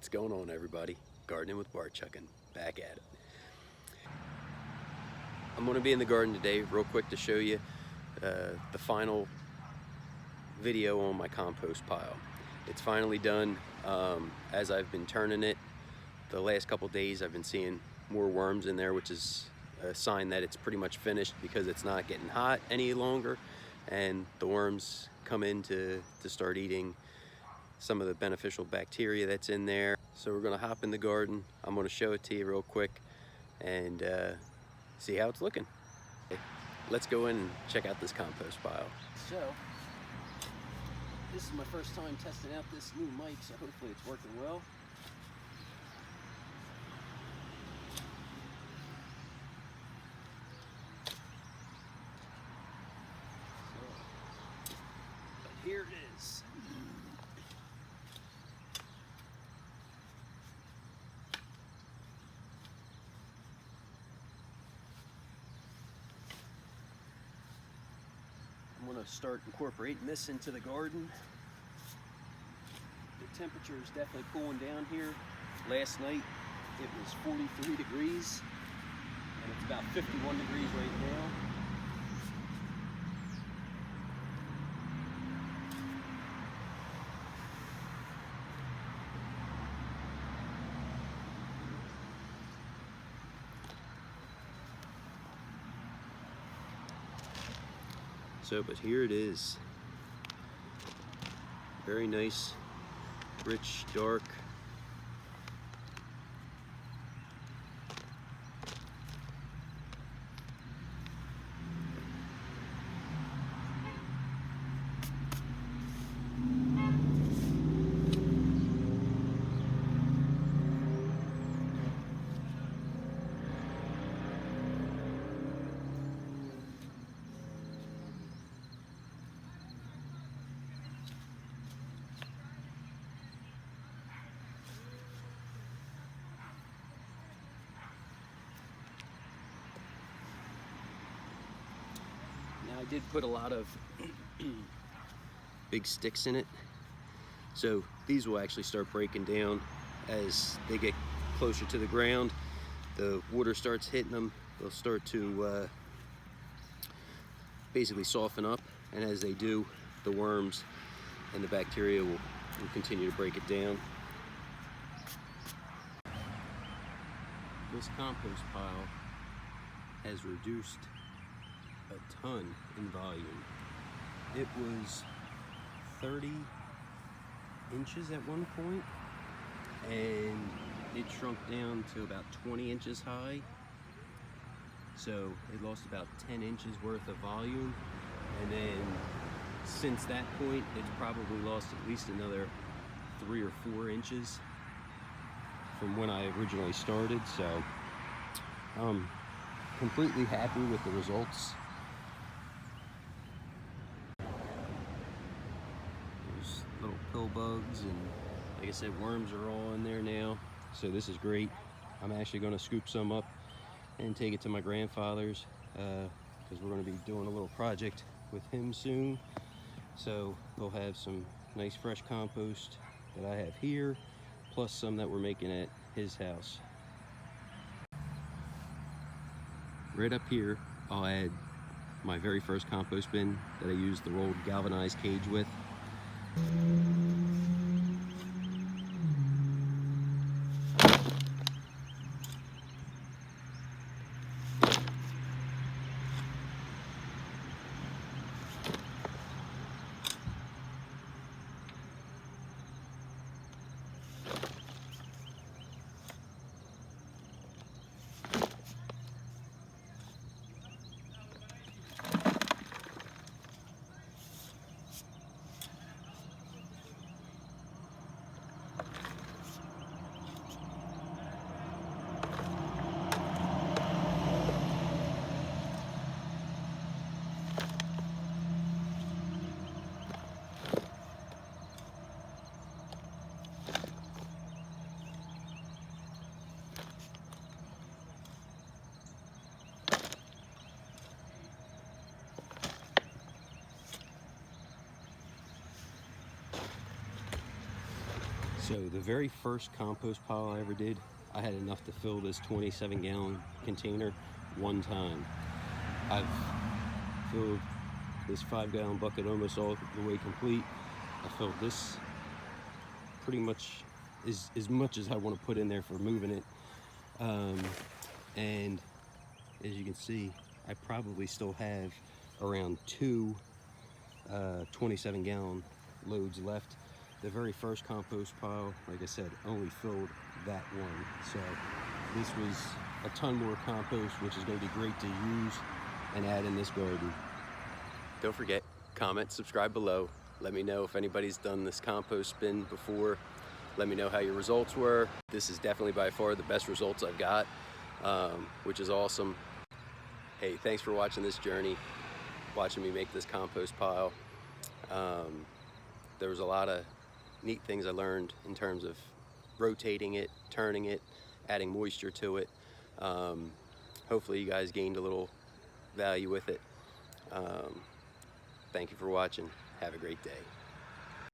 What's going on, everybody? Gardening with Barchuckin, back at it. I'm going to be in the garden today real quick to show you the final video on my compost pile. It's finally done. As I've been turning it the last couple days, I've been seeing more worms in there, which is a sign that it's pretty much finished because it's not getting hot any longer, and the worms come in to start eating some of the beneficial bacteria that's in there. So we're gonna hop in the garden. I'm gonna show it to you real quick and see how it's looking. Let's go in and check out this compost pile. So this is my first time testing out this new mic, so hopefully it's working well. But here it is. I'm going to start incorporating this into the garden. The temperature is definitely cooling down here. Last night it was 43 degrees and it's about 51 degrees right now. So, but here it is. Very nice, rich, dark. I did put a lot of big sticks in it, so these will actually start breaking down as they get closer to the ground. The water starts hitting them, they'll start to basically soften up, and as they do, the worms and the bacteria will continue to break it down. This compost pile has reduced a ton in volume. It was 30 inches at one point, and it shrunk down to about 20 inches high. So it lost about 10 inches worth of volume, and then since that point it's probably lost at least another 3 or 4 inches from when I originally started. So I'm completely happy with the results. Little pill bugs, and like I said, worms are all in there now, so this is great. I'm actually going to scoop some up and take it to my grandfather's because we're going to be doing a little project with him soon, so he'll have some nice fresh compost that I have here, plus some that we're making at his house. Right up here I'll add my very first compost bin that I used the rolled galvanized cage with. So the very first compost pile I ever did, I had enough to fill this 27-gallon container one time. I've filled this 5-gallon bucket almost all the way complete. I filled this pretty much as much as I want to put in there for moving it. And as you can see, I probably still have around two 27-gallon loads left. The very first compost pile, like I said, only filled that one. So this was a ton more compost, which is going to be great to use and add in this garden. Don't forget, comment, subscribe below. Let me know if anybody's done this compost bin before. Let me know how your results were. This is definitely by far the best results I've got, which is awesome. Hey, thanks for watching this journey, watching me make this compost pile. There was a lot of neat things I learned in terms of rotating it, turning it, adding moisture to it. Hopefully you guys gained a little value with it. Thank you for watching. Have a great day.